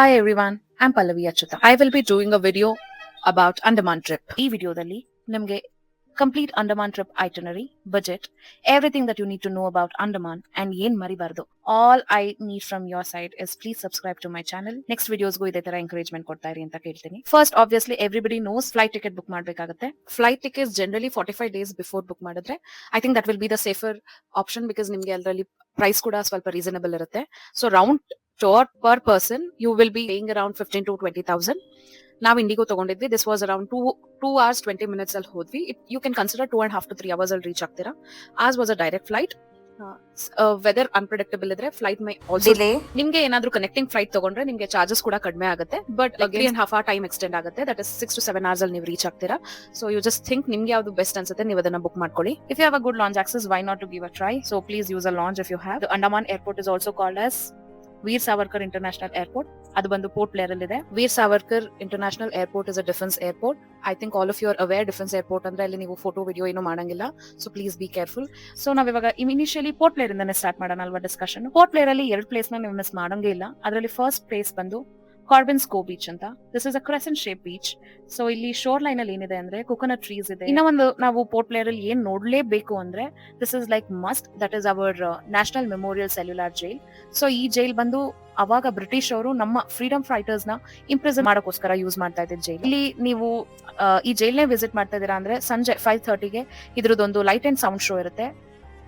Hi everyone, I'm Pallavi Achyuta. I will be doing a video about Andaman trip. ಈ ವಿಡಿಯೋದಲ್ಲಿ ನಿಮಗೆ complete Andaman trip itinerary, budget, everything that you need to know about Andaman and ಏನ್ ಮರಿಬಾರ್ದು. All I need from your side is please subscribe to my channel. Next videosಗೂ ಇದೇ ತರ encouragement ಕೊಡ್ತಾ ಇರಿ ಅಂತ ಕೇಳ್ತೀನಿ. First obviously everybody knows flight ticket book ಮಾಡಬೇಕಾಗುತ್ತೆ. Flight tickets generally 45 days before book ಮಾಡಿದ್ರೆ I think that will be the safer option because ನಿಮಗೆ ಅದರಲ್ಲಿ ಪ್ರೈಸ್ ಕೂಡ ಸ್ವಲ್ಪ ರೀಸನಬಲ್ ಇರುತ್ತೆ. So round tour per person you will be paying around 15 to 20,000. ನಾವು IndiGo ತಗೊಂಡಿದ್ವಿ. This was around 2 hours 20 minutes ಅಲ್ಲಿ ಹೋದ್ವಿ. You can consider 2.5 to 3 hours ಅಲ್ಲಿ ರೀಚ್ ಆಗ್ತೀರಾ. As was a direct flight. Weather unpredictable ಇದ್ರೆ flight may also delay. ನಿಮ್ಗೆ ಏನಾದ್ರೂ connecting flight ತಗೊಂಡ್ರೆ ನಿಮ್ಗೆ ಚಾರ್ಜಸ್ ಕೂಡ ಕಡಿಮೆ ಆಗುತ್ತೆ. ಬಟ್ 3.5 hour ಟೈಮ್ ಎಕ್ಸ್ಟೆಂಡ್ ಆಗುತ್ತೆ. ದಟ್ ಇಸ್ 6 to 7 hours ಅಲ್ಲಿ ನೀವು ರೀಚ್ ಆಗ್ತೀರಾ. ಸೊ ಯು ಜಸ್ಟ್ ಥಿಂಕ್ ನಿಮ್ಗೆ ಯಾವ್ದು ಬೆಸ್ಟ್ ಅನ್ಸುತ್ತೆ ನೀವು ಅದನ್ನ ಬುಕ್ ಮಾಡ್ಕೊಳ್ಳಿ. If you have a good lounge access why not to give a try. So please use a lounge if you have. Andaman airport is also called as Veer Savarkar international airport. ಅದು ಬಂದು ಪೋರ್ಟ್ ಬ್ಲೇರ್ ಅಲ್ಲಿ ಇದೆ. Veer Savarkar international airport is a defence airport. I think all of you are aware defence airport ಅಂದ್ರೆ ಅಲ್ಲಿ ನೀವು photo video ಏನು ಮಾಡಂಗಿಲ್ಲ. So please be careful. So ನಾವಿವಾಗ ಇನಿಷಿಯಲಿ ಪೋರ್ಟ್ ಬ್ಲೇರ್ ಇಂದಾನೆ ಸ್ಟಾರ್ಟ್ ಮಾಡೋಣ ಅಲ್ವಾ ಡಿಸ್ಕಷನ್. ಪೋರ್ಟ್ ಬ್ಲೇರ್ ಅಲ್ಲಿ 2 ಪ್ಲೇಸ್ ನ ನೀವು ಮಿಸ್ ಮಾಡಂಗೇ ಇಲ್ಲ. ಅದರಲ್ಲಿ ಫಸ್ಟ್ ಪ್ಲೇಸ್ ಬಂದು ಕಾರ್ಬಿನ್ಸ್ ಕೋ ಬೀಚ್ ಅಂತ. This is a Crescent shape beach. So ಇಲ್ಲಿ ಶೋರ್ ಲೈನ್ ಅಲ್ಲಿ ಏನಿದೆ ಅಂದ್ರೆ ಕೊಕೊನಟ್ ಟ್ರೀಸ್ ಇದೆ. ಇನ್ನ ಒಂದು ನಾವು ಪೋರ್ಟ್ ಬ್ಲೇರ್ ಅಲ್ಲಿ ಏನ್ ನೋಡ್ಲೇಬೇಕು ಅಂದ್ರೆ this is like must, that is our national memorial cellular jail. So ಈ ಜೈಲ್ ಬಂದು ಅವಾಗ ಬ್ರಿಟಿಷ್ ಅವರು ನಮ್ಮ ಫ್ರೀಡಮ್ ಫೈಟರ್ಸ್ ನ ಇಂಪ್ರಿಸನ್ ಮಾಡೋಕೋಸ್ಕರ ಯೂಸ್ ಮಾಡ್ತಾ ಇದ್ದ ಜೈಲ್. ಇಲ್ಲಿ ನೀವು ಈ ಜೈಲ್ನೇ ವಿಸಿಟ್ ಮಾಡ್ತಾ ಇದೀರಾ ಅಂದ್ರೆ ಸಂಜೆ 5:30ಗೆ ಇದ್ರದ್ದೊಂದು ಲೈಟ್ ಅಂಡ್ ಸೌಂಡ್ ಶೋ ಇರುತ್ತೆ.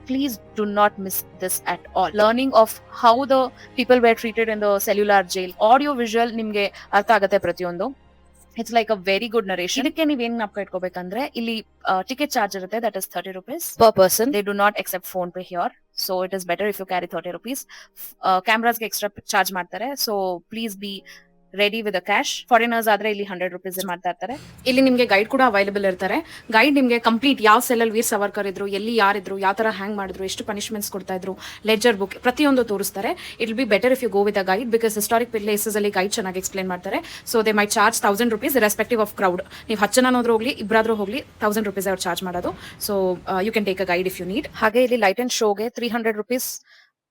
Please do not miss this at all. Learning of how the people were treated in the cellular jail. Audio visual ನಿಮ್ಗೆ ಅರ್ಥ ಆಗುತ್ತೆ ಪ್ರತಿಯೊಂದು. It's like a very good narration. ಇದಕ್ಕೆ ನೀವೇನ್ ಜ್ಞಾಪಕ ಇಟ್ಕೋಬೇಕಂದ್ರೆ ಇಲ್ಲಿ ಟಿಕೆಟ್ ಚಾರ್ಜ್ ಇರುತ್ತೆ. That is 30 rupees per person. They do not accept phone pay here. So it is better if you carry 30 rupees. Cameras ಗೆ ಎಕ್ಸ್ಟ್ರಾ ಚಾರ್ಜ್ ಮಾಡ್ತಾರೆ. So please be ready with cash. Foreigners ಆದ್ರೆ ಇಲ್ಲಿ 100 rupees ಮಾಡ್ತಾ ಇರ್ತಾರೆ. ಇಲ್ಲಿ ನಿಮ್ಗೆ guide ಕೂಡ available ಇರ್ತಾರೆ. ಗೈಡ್ ನಿಮ್ಗೆ ಕಂಪ್ಲೀಟ್ ಯಾವ ಸೆಲ್ಲಲ್ಲಿ ವೀರ್ ಸಾವರ್ಕರ್ ಇದ್ರು, ಎಲ್ಲಿ ಯಾರಿದ್ರು, ಯಾವ ತರ ಹ್ಯಾಂಗ್ ಮಾಡಿದ್ರು, ಎಷ್ಟು ಪನಿಷ್ಮೆಂಟ್ಸ್ ಕೊಡ್ತಾ ಇದ್ರು, ಲೆಡ್ಜರ್ ಬುಕ್ ಪ್ರತಿಯೊಂದು ತೋರಿಸ್ತಾರೆ. It will be better if you go with a guide because historic places ಅಲ್ಲಿ ಗೈಡ್ ಚೆನ್ನಾಗಿ ಎಕ್ಸ್ಪ್ಲೇನ್ ಮಾಡ್ತಾರೆ. So they may charge 1000 rupees respective of crowd. ನೀವು 10 ಜನ ಹೋದ್ರೂ ಹೋಗ್ಲಿ, ಇಬ್ಬರಾದ್ರೂ ಹೋಗ್ಲಿ, 1000 rupees ಅವ್ರು ಚಾರ್ಜ್ ಮಾಡೋದು. So you can take a guide if you need. ಹಾಗೆ ಇಲ್ಲಿ ಲೈಟ್ ಅಂಡ್ ಶೋಗೆ 300 rupees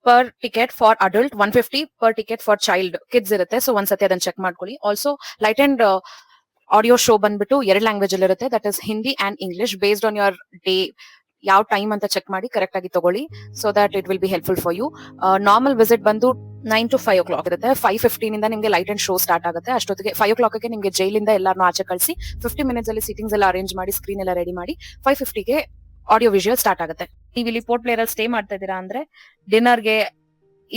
per ticket for adult, 150 per ticket for child, kids ಇರುತ್ತೆ. ಸೊ ಒಂದ್ಸತಿ ಅದನ್ನ ಚೆಕ್ ಮಾಡ್ಕೊಳ್ಳಿ. Also light and audio show ಬಂದ್ಬಿಟ್ಟು 2 language ಅಲ್ಲಿ ಇರುತ್ತೆ. That is Hindi and English. Based on your day ಯಾವ ಟೈಮ್ ಅಂತ ಚೆಕ್ ಮಾಡಿ ಕರೆಕ್ಟ್ ಆಗಿ ತಗೊಳ್ಳಿ. So that it will be helpful for you. Normal visit ಬಂದು 9 to 5 o'clock ಇರುತ್ತೆ. 5:15 ಇಂದ ನಿಮಗೆ ಲೈಟ್ ಅಂಡ್ ಶೋ ಸ್ಟಾರ್ಟ್ ಆಗುತ್ತೆ. ಅಷ್ಟೊತ್ತಿಗೆ 5 o'clockಗೆ ನಿಮಗೆ ಜೈಲಿಂದ ಎಲ್ಲಾರನ್ನೂ ಆಚೆ ಕಳಿಸಿ 50 minutes ಅಲ್ಲಿ ಸೀಟಿಂಗ್ಸ್ ಎಲ್ಲ ಅರೇಂಜ್ ಮಾಡಿ ಸ್ಕ್ರೀನ್ ಎಲ್ಲ ರೆಡಿ ಮಾಡಿ 5:50ಗೆ ಆಡಿಯೋ ವಿಜುವಲ್ ಸ್ಟಾರ್ಟ್ ಆಗುತ್ತೆ. ನೀವು ಇಲ್ಲಿ ಪೋರ್ಟ್ ಬ್ಲೇರ್ ಅಲ್ಲಿ ಸ್ಟೇ ಮಾಡ್ತಾ ಇದ್ದೀರಾ ಅಂದ್ರೆ ಡಿನ್ನರ್ಗೆ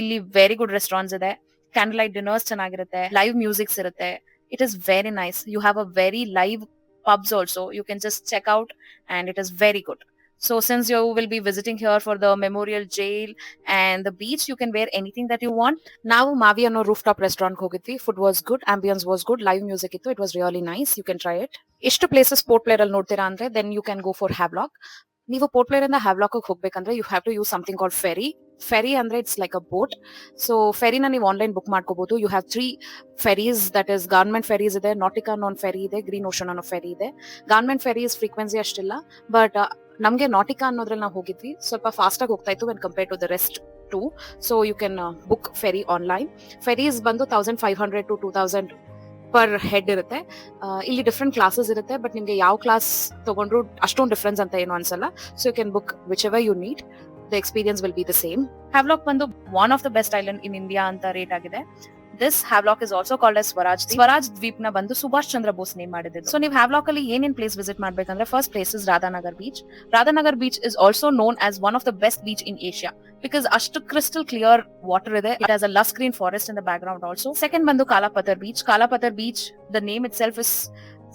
ಇಲ್ಲಿ ವೆರಿ ಗುಡ್ ರೆಸ್ಟೋರೆಂಟ್ಸ್ ಇದೆ. ಕ್ಯಾಂಡಲ್ ಲೈಟ್ ಡಿನ್ನರ್ಸ್ ಚೆನ್ನಾಗಿರುತ್ತೆ. ಲೈವ್ ಮ್ಯೂಸಿಕ್ಸ್ ಇರುತ್ತೆ. It is very nice. You have a very live pubs also. You can just check out and it is very good. So since you will be visiting here for the memorial jail and the beach, you can wear anything that you want. Now Mavi ಅನ್ನೋ rooftop restaurant ಹೋಗಿದ್ವಿ. Food was good, ambience was good, live music ಇತ್ತು. It was really nice. You can try it. ಎಷ್ಟು places port Blair ಅಲ್ಲಿ ನೋಡ್ತೀರಾ ಅಂದ್ರೆ then you can go for Havelock. ನೀವು ಪೋರ್ಟ್ ಬ್ಲೇರ್ ಇಂದ Havelock ಹೋಗ್ಬೇಕಂದ್ರೆ you have to use something called ferry. Ferry ಅಂದ್ರೆ it's like a boat. So ಫೆರಿನ ನೀವು ಆನ್ಲೈನ್ ಬುಕ್ ಮಾಡ್ಕೋಬಹುದು. You have 3 ferries. That is government ferries ಇದೆ, ನಾಟಿಕಾ ಅನ್ನೋ ಫೆರಿ ಇದೆ, ಗ್ರೀನ್ ಓಷನ್ ಅನ್ನೋ ಫೆರಿ ಇದೆ. ಗವರ್ಮೆಂಟ್ ಫೆರೀಸ್ ಫ್ರೀಕ್ವೆನ್ಸಿ ಅಷ್ಟಿಲ್ಲ, ಬಟ್ ನಮಗೆ ನಾಟಿಕಾ ಅನ್ನೋದ್ರಲ್ಲಿ ನಾವು ಹೋಗಿದ್ವಿ. ಸ್ವಲ್ಪ ಫಾಸ್ಟ್ ಆಗಿ ಹೋಗ್ತಾ ಇತ್ತು when compare to the rest to. So you can book ferry online. Ferries ಬಂದು 1500 to 2000 ಪರ್ ಹೆಡ್ ಇರುತ್ತೆ. ಇಲ್ಲಿ ಡಿಫ್ರೆಂಟ್ ಕ್ಲಾಸಸ್ ಇರುತ್ತೆ, ಬಟ್ ನಿಮ್ಗೆ ಯಾವ ಕ್ಲಾಸ್ ತಗೊಂಡ್ರು ಅಷ್ಟೊಂದು ಡಿಫ್ರೆನ್ಸ್ ಅಂತ ಏನು ಅನ್ಸಲ್ಲ. So you can book whichever you need. The experience will be the same. Havelock ಬಂದು one of the best island in India ಅಂತ ರೇಟ್ ಆಗಿದೆ. This Havelock is also called as Swaraj Dweep ನ ಬಂದು ಸುಭಾಷ್ ಚಂದ್ರ ಬೋಸ್ ನೇಮ್ ಮಾಡಿದ್ರು. So ನೀವು Havelock ಅಲ್ಲಿ ಏನೇನ್ place visit ಮಾಡ್ಬೇಕಂದ್ರೆ first place is Radhanagar beach. Radhanagar beach is also known as one of the best beach in Asia because ಅಷ್ಟು ಕ್ರಿಸ್ಟಲ್ ಕ್ಲಿಯರ್ ವಾಟರ್ ಇದೆ. It has a lush green forest in the background also. Second ಬಂದು Kalapathar beach. Kalapathar beach, the name itself is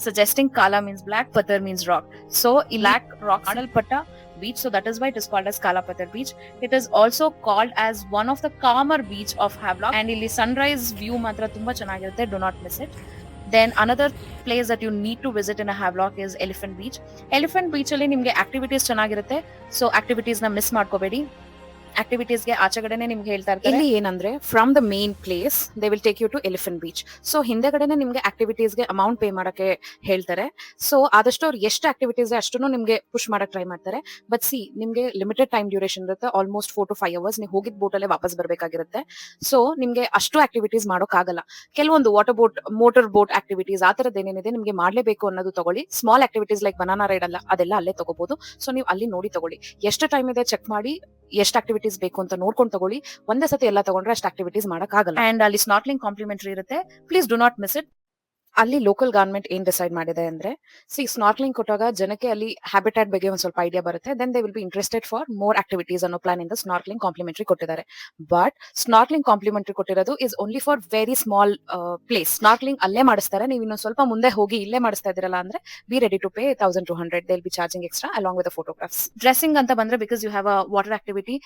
suggesting Kala means black, Pathar means rock. So black rock Adalpatta beach, so that is why it is called as Kalapathar beach. It is also called as one of the calmer beach of Havelock, and illi sunrise view matra tumba chenagirutte. Do not miss it. Then another place that you need to visit in a Havelock is Elephant Beach. Elephant Beach alli nimge activities chenagirutte, so activities na miss ಮಾಡ್ಕೋಬೇಡಿ. Activities ಗೆ ಆಚೆಗಡೆನೆ ನಿಮ್ಗೆ ಹೇಳ್ತಾ ಇರ್ತಾರೆ. ಇಲ್ಲಿ ಏನಂದ್ರೆ from the main place they will take you to elephant beach. So ಹಿಂದೆಗಡೆನೆ ನಿಮ್ಗೆ ಆಕ್ಟಿವಿಟೀಸ್ ಗೆ ಅಮೌಂಟ್ ಪೇ ಮಾಡಕ್ಕೆ ಹೇಳ್ತಾರೆ. ಸೊ ಆದಷ್ಟು ಅವ್ರು ಎಷ್ಟು ಆಕ್ಟಿವಿಟೀಸ್ ಅಷ್ಟು ನಿಮ್ಗೆ ಪುಷ್ ಮಾಡಕ್ ಟ್ರೈ ಮಾಡ್ತಾರೆ. ಬಟ್ ಸಿ ನಿಮ್ಗೆ ಲಿಮಿಟೆಡ್ ಟೈಮ್ ಡ್ಯೂರೇಷನ್ ಇರುತ್ತೆ, ಆಲ್ಮೋಸ್ಟ್ 4 to 5 hours. ನೀವು ಹೋಗಿದ್ ಬೋಟ್ ಅಲ್ಲೇ ವಾಪಸ್ ಬರ್ಬೇಕಾಗಿರುತ್ತೆ. ಸೊ ನಿಮ್ಗೆ ಅಷ್ಟು ಆಕ್ಟಿವಿಟೀಸ್ ಮಾಡೋಕ್ಕಾಗಲ್ಲ. ಕೆಲವೊಂದು water boat, motor boat activities ಆ ತರದ್ದು ಏನೇನಿದೆ ನಿಮ್ಗೆ ಮಾಡ್ಲೇಬೇಕು ಅನ್ನೋದು ತಗೊಳ್ಳಿ. Small activities like banana ride ಅಲ್ಲ, ಅದೆಲ್ಲ ಅಲ್ಲೇ ತಗೋಬಹುದು. ಸೊ ನೀವು ಅಲ್ಲಿ ನೋಡಿ ತಗೊಳ್ಳಿ, ಎಷ್ಟು ಟೈಮ್ ಇದೆ ಚೆಕ್ ಮಾಡಿ, ಎಷ್ಟು ಆಕ್ಟಿವಿಟೀಸ್ ಬೇಕು ಅಂತ ನೋಡ್ಕೊಂಡು ತಗೊಳ್ಳಿ. ಒಂದೇ ಸತಿ ಎಲ್ಲ ತಗೊಂಡ್ರೆ ಅಷ್ಟು ಆಕ್ಟಿವಿಟೀಸ್ ಮಾಡಕ್ಕಾಗಲ್ಲ. ಅಂಡ್ ಅಲ್ಲಿ ಸ್ನಾರ್ಕ್ಲಿಂಗ್ ಕಾಂಪ್ಲಿಮೆಂಟರಿ ಇರುತ್ತೆ. Please do not miss it. ಅಲ್ಲಿ ಲೋಕಲ್ ಗವರ್ಮೆಂಟ್ ಏನ್ ಡಿಸೈಡ್ ಮಾಡಿದೆ ಅಂದ್ರೆ, ಸ್ನಾರ್ಕ್ಲಿಂಗ್ ಕೊಟ್ಟಾಗ ಜನಕ್ಕೆ ಅಲ್ಲಿ ಹ್ಯಾಬಿಟ್ಯಾಟ್ ಬಗ್ಗೆ ಒಂದ್ ಸ್ವಲ್ಪ ಐಡಿಯಾ ಬರುತ್ತೆ. Then they will be interested for more activities ಅನ್ನೋ ಪ್ಲಾನ್ ಇಂದ ಸ್ನಾರ್ಕ್ಲಿಂಗ್ ಕಾಂಪ್ಲಿಮೆಂಟರಿ ಕೊಟ್ಟಿದ್ದಾರೆ. ಬಟ್ ಸ್ನಾರ್ಕ್ಲಿಂಗ್ ಕಾಂಪ್ಲಿಮೆಂಟರಿ ಕೊಟ್ಟಿರೋದು is only for very small place. Snorkelling ಅಲ್ಲೇ ಮಾಡಿಸ್ತಾರೆ. ನೀವು ಇನ್ನೊಂದು ಸ್ವಲ್ಪ ಮುಂದೆ ಹೋಗಿ ಇಲ್ಲೇ ಮಾಡಿಸ್ತಾ ಇದ್ದೀರಲ್ಲ ಅಂದ್ರೆ be ready to pay 1200. They will be charging extra along with photographs. Dressing ಅಂತ ಬಂದ್ರೆ, because you have a water activity,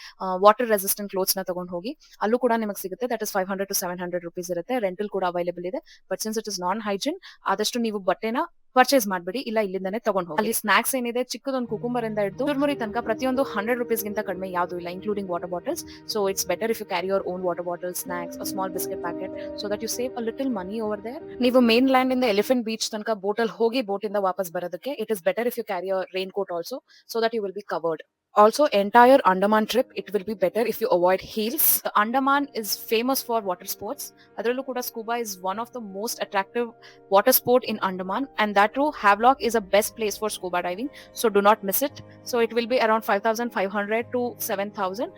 water resistant clothes ನ ತಗೊಂಡು ಹೋಗಿ ಅಲ್ಲೂ ಕೂಡ ನಿಮಗೆ ಸಿಗುತ್ತೆ. ದಟ್ ಇಸ್ 500 to 700 rupees ಇರುತ್ತೆ. ರೆಂಟಲ್ ಕೂಡ ಅವೈಲೇಬಲ್ ಇದೆ. But since it is non hygiene, ಆದಷ್ಟು ನೀವು ಬಟ್ಟೆನ ಪರ್ಚೇಸ್ ಮಾಡ್ಬಿಡಿ, ಇಲ್ಲ ಇಲ್ಲಿಂದಾನೆ ತಗೊಂಡ್ ಹೋಗಿ. ಅಲ್ಲಿ ಸ್ನಾಕ್ಸ್ ಏನಿದೆ, ಚಿಕ್ಕದೊಂದು ಕುಕುಂಬರ್ ಇಂದ ಹಿಡಿದು ಚುರ್ಮುರಿ ತನಕ ಪ್ರತಿಯೊಂದು 100 rupees ಗಿಂತ ಕಡಿಮೆ ಯಾವ್ದು ಇಲ್ಲ, including water bottles. So it's better if you carry your own water bottle, snacks, a small biscuit packet, so that you save a little money over there. ನೀವು ಮೇನ್ ಲ್ಯಾಂಡ್ ಇಂದ ಎಲಿಫೆಂಟ್ ಬೀಚ್ ತನಕ boat ಅಲ್ಲಿ ಹೋಗಿ boat ಇಂದ ವಾಪಸ್ ಬರೋದಕ್ಕೆ it is better if you carry your raincoat also, so that you will be covered. Also, entire Andaman trip, it will be better if you avoid heels. The Andaman is famous for water sports. Adrallu kuda scuba is one of the most attractive water sport in Andaman, and that too, Havelock is a best place for scuba diving. So do not miss it. So it will be around 5,500 to 7,000.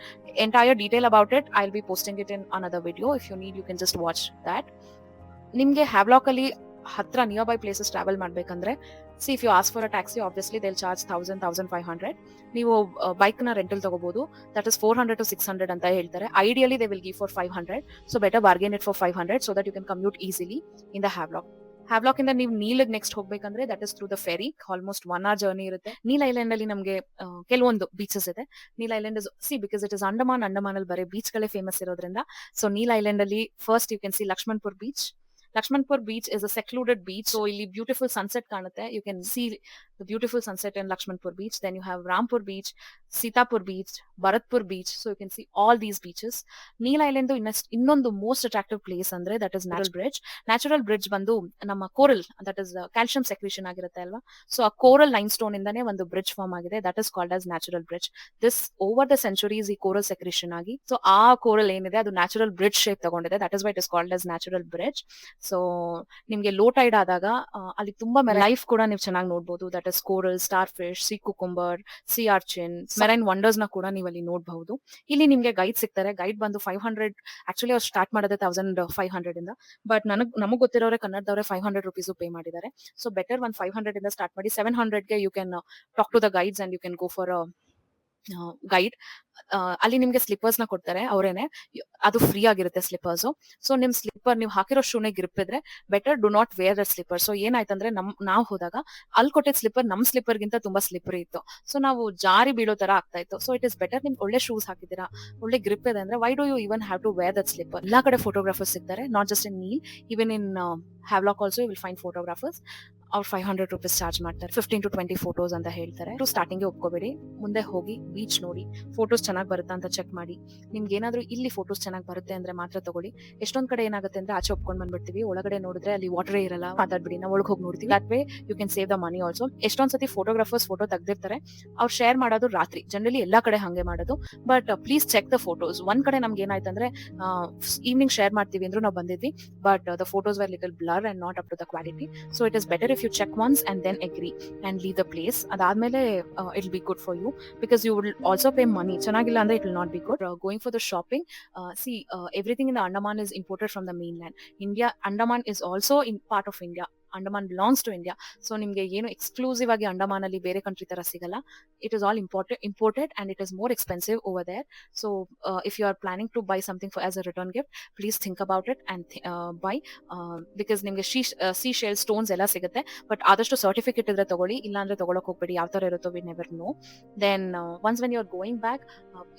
Entire detail about it, I'll be posting it in another video. If you need, you can just watch that. ನಿಮ್ಗೆ ಹ್ಯಾವ್ಲಾಕ್ ಅಲ್ಲಿ ಹತ್ರ nearby places travel ಮಾಡ್ಬೇಕಂದ್ರೆ, if you ask for a taxi, obviously they will charge 1,000-1,500. ನೀವು bike ನ rental ತಗೋಬಹುದು. That is 400 to 600 ಅಂತ ಹೇಳ್ತಾರೆ. Ideally they will give for 500. So better bargain it for 500 so that you can commute easily in the Havelock. Havelock ಇಂದ ನೀವು ನೀಲ್ಗೆ next ಹೋಗ್ಬೇಕಂದ್ರೆ that is through the ferry. Almost 1 hour journey ಇರುತ್ತೆ. Neil island ಅಲ್ಲಿ ನಮಗೆ ಕೆಲವೊಂದು ಬೀಚಸ್ ಇದೆ. Neil island is because it is Andaman ಅಲ್ಲಿ ಬರೀ ಬೀಚ್ ಗಳೇ ಫೇಮಸ್ ಇರೋದ್ರಿಂದ, ಸೊ ನೀಲ್ ಐಲ್ಯಾಂಡ್ ಅಲ್ಲಿ first you can see ಲಕ್ಷ್ಮಣ್ಪುರ್ beach. Lakshmanpur beach is a secluded beach, so ಇಲ್ಲಿ beautiful sunset ಕಾಣುತ್ತೆ. You can see the beautiful sunset in Lakshmanpur beach. Then you have Rampur beach, Sitapur beach, Bharatpur beach. So you can see all these beaches. Neil Island ಇನ್ನೊಂದು most attractive place ಅಂದ್ರೆ that is natural bridge. Natural bridge ಬಂದು ನಮ್ಮ coral, that is calcium secretion ಆಗಿರುತ್ತೆ ಅಲ್ವಾ. So ಆ coral limestone ಇಂದಾನೆ ಒಂದು bridge form ಆಗಿದೆ. That is called as natural bridge. This over the centuries ಈ coral secretion ಆಗಿ, so ಆ coral ಏನಿದೆ ಅದು natural bridge shape ತಗೊಂಡಿದೆ. That is why it is called as natural bridge. So ನಿಮ್ಗೆ ಲೋ ಟೈಡ್ ಆದಾಗ ಅಲ್ಲಿ ತುಂಬಾ ಲೈಫ್ ಕೂಡ ನೀವು ಚೆನ್ನಾಗಿ ನೋಡಬಹುದು. That is coral, starfish, sea cucumber, sea urchin, marine wonders ನ ಕೂಡ ನೀವು ಅಲ್ಲಿ ನೋಡಬಹುದು. ಇಲ್ಲಿ ನಿಮ್ಗೆ ಗೈಡ್ ಸಿಗ್ತಾರೆ. ಗೈಡ್ ಬಂದು 500, ಆಕ್ಚುಲಿ ಅವ್ರು ಸ್ಟಾರ್ಟ್ ಮಾಡೋದೇ 1,500 ಇಂದ. ಬಟ್ ನಮಗ್ ಗೊತ್ತಿರೋರೆ ಕನ್ನಡದವ್ರೆ 500 rupees ಪೇ ಮಾಡಿದ್ದಾರೆ. ಸೊ ಬೆಟರ್ 500 ಇಂದ ಸ್ಟಾರ್ಟ್ ಮಾಡಿ 700ಗೆ you can talk to the guides and you can go for guide. ಅಲ್ಲಿ ನಿಮ್ಗೆ ಸ್ಲಿಪ್ಪರ್ಸ್ ನ ಕೊಡ್ತಾರೆ ಅವರೇನೆ, ಅದು ಫ್ರೀ ಆಗಿರುತ್ತೆ ಸ್ಲಿಪ್ಪರ್ಸ್. ಸೊ ನಿಮ್ ಸ್ಲಿಪ್ಪರ್ ನೀವು ಹಾಕಿರೋ ಶೂನೆ ಗ್ರಿಪ್ ಇದ್ರೆ better do not wear the slipper. So ಏನಾಯ್ತಂದ್ರೆ ನಾವು ಹೋದಾಗ ಅಲ್ಲಿ ಕೊಟ್ಟಿದ್ದ ಸ್ಲಿಪ್ಪರ್ ನಮ್ ಸ್ಲಿಪ್ಪರ್ ಗಿಂತ ತುಂಬಾ ಸ್ಲಿಪ್ಪರ್ ಇತ್ತು. ಸೊ ನಾವು ಜಾರಿ ಬೀಳೋ ತರ ಆಗ್ತಾ ಇತ್ತು. ಸೊ ಇಟ್ ಇಸ್ ಬೆಟರ್ ನಿಮ್ಗೆ ಒಳ್ಳೆ ಶೂಸ್ ಹಾಕಿದ್ದೀರಾ, ಒಳ್ಳೆ ಗ್ರಿಪ್ ಇದೆ ಅಂದ್ರೆ why do you even have to wear that slipper. ಎಲ್ಲಾ ಕಡೆ ಫೋಟೋಗ್ರಾಫರ್ಸ್ ಸಿಗ್ತಾರೆ, not just in Neil, even in Havelock also you will find photographers. ಅವ್ರು 500 rupees ಚಾರ್ಜ್ ಮಾಡ್ತಾರೆ. 15 to 20 ಫೋಟೋಸ್ ಅಂತ ಹೇಳ್ತಾರೆ. ಸ್ಟಾರ್ಟಿಂಗ್ ಒಪ್ಕೋಬೇಡಿ, ಮುಂದೆ ಹೋಗಿ ಬೀಚ್ ನೋಡಿ, ಫೋಟೋಸ್ ಚೆನ್ನಾಗಿ ಬರುತ್ತಾ ಅಂತ ಚೆಕ್ ಮಾಡಿ. ನಿಮ್ಗೆ ಏನಾದ್ರೂ ಇಲ್ಲಿ ಫೋಟೋಸ್ ಚೆನ್ನಾಗಿ ಬರುತ್ತೆ ಅಂದ್ರೆ ಮಾತ್ರ ತಗೊಳ್ಳಿ. ಎಷ್ಟೊಂದ್ ಕಡೆ ಏನಾಗುತ್ತೆ ಅಂದ್ರೆ ಆಚೆ ಒಪ್ಕೊಂಡ್ ಬಂದ್ಬಿಡ್ತೀವಿ, ಒಳಗಡೆ ನೋಡಿದ್ರೆ ಅಲ್ಲಿ ವಾಟರ್ ಇರಲ್ಲ, ಮಾತಾಡ್ಬಿಡಿ, ನಾವು ಒಳಗೆ ಹೋಗಿ ನೋಡ್ತೀವಿ. That way you can save the money also. ಎಷ್ಟೊಂದ್ ಸತಿ ಫೋಟೋಗ್ರಾಫರ್ಸ್ ಫೋಟೋ ತೆಗ್ದಿರ್ತಾರೆ, ಅವ್ರು ಶೇರ್ ಮಾಡೋದು ರಾತ್ರಿ, ಜನರಲಿ ಎಲ್ಲಾ ಕಡೆ ಹಂಗೆ ಮಾಡೋದು. But please check the photos. ಒಂದ್ ಕಡೆ ನಮ್ಗೆ ಏನಾಯ್ತು ಅಂದ್ರೆ ಈವ್ನಿಂಗ್ ಶೇರ್ ಮಾಡ್ತೀವಿ ಅಂದ್ರೂ ನಾವು ಬಂದಿದ್ವಿ, but the photos were little blur and not up to the quality. So it is better if you check once and then agree and leave the place. Adadmele it will be good for you because you will also pay money. Chanagilla andre it will not be good. Going for the shopping, everything in the Andaman is imported from the mainland. India, Andaman is also in part of India. Andaman belongs to India. So ನಿಮ್ಗೆ ಏನು exclusive ಆಗಿ ಅಂಡಮಾನ್ ಅಲ್ಲಿ ಬೇರೆ country ತರ ಸಿಗಲ್ಲ. It is all imported and it is more expensive over there. So if you are planning to buy something for as a return gift, please think about it and buy because ನಿಮ್ಗೆ sea shell stones ಎಲ್ಲ ಸಿಗುತ್ತೆ. But ಆದಷ್ಟು certificate ಇದ್ರೆ ತಗೊಳ್ಳಿ, ಇಲ್ಲ ಅಂದ್ರೆ ತಗೊಳಕ್ ಹೋಗ್ಬೇಡಿ. ಯಾವ ತರ ಇರುತ್ತೋ we never know. Then once when you are going back,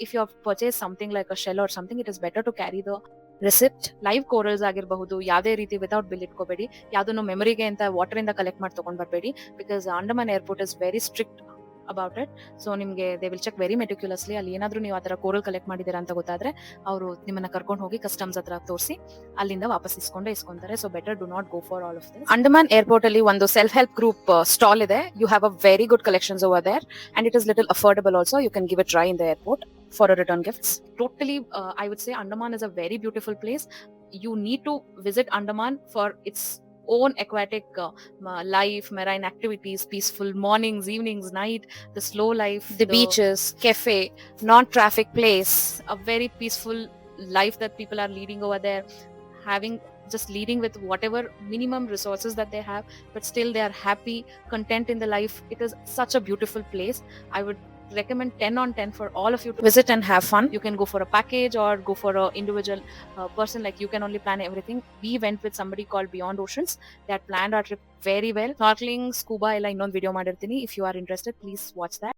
if you have purchased something like a shell or something, it is better to carry the receipt. Live corals ಆಗಿರಬಹುದು, ಯಾವುದೇ ರೀತಿ ವಿತೌಟ್ ಬಿಲ್ ಇಟ್ಕೋಬೇಡಿ. ಯಾವ್ದನ್ನು ಮೆಮರಿಗೆ ಅಂತ water ಇಂದ collect ಮಾಡಿ ತಗೊಂಡ್ ಬರಬೇಡಿ. Because Andaman airport is very strict about it. So ನಿಮಗೆ they will check very ಮೆಟಿಕ್ಯುಲಸ್ಲಿ. ಅಲ್ಲಿ ಏನಾದರೂ ನೀವು ಆ ಥರ ಕೋರಲ್ ಕಲೆಕ್ಟ್ ಮಾಡಿದ್ದೀರಾ ಅಂತ ಗೊತ್ತಾದ್ರೆ ಅವರು ನಿಮ್ಮನ್ನ ಕರ್ಕೊಂಡು ಹೋಗಿ ಕಸ್ಟಮ್ಸ್ ಹತ್ರ ತೋರಿಸಿ ಅಲ್ಲಿಂದ ವಾಪಸ್ ಇಸ್ಕೊಂತಾರೆ. So better do not go for all of this. Andaman airport ಅಲ್ಲಿ ಒಂದು ಸೆಲ್ಫ್ ಹೆಲ್ಪ್ ಗ್ರೂಪ್ ಸ್ಟಾಲ್ ಇದೆ. You have a very good collections over there and it is little affordable also. You can give it try in the airport for a return gifts. Totally, I would say Andaman is a very beautiful place. You need to visit Andaman for its own aquatic life, marine activities, peaceful mornings, evenings, night, the slow life, the beaches, cafe, non-traffic place, a very peaceful life that people are leading over there, just leading with whatever minimum resources that they have, but still they are happy, content in the life. It is such a beautiful place. I would recommend 10 on 10 for all of you to visit and have fun. You can go for a package or go for a individual person, like you can only plan everything. We went with somebody called Beyond Oceans. They had planned our trip very well. Snorkeling, scuba ella innond video madirtini. If you are interested, please watch that.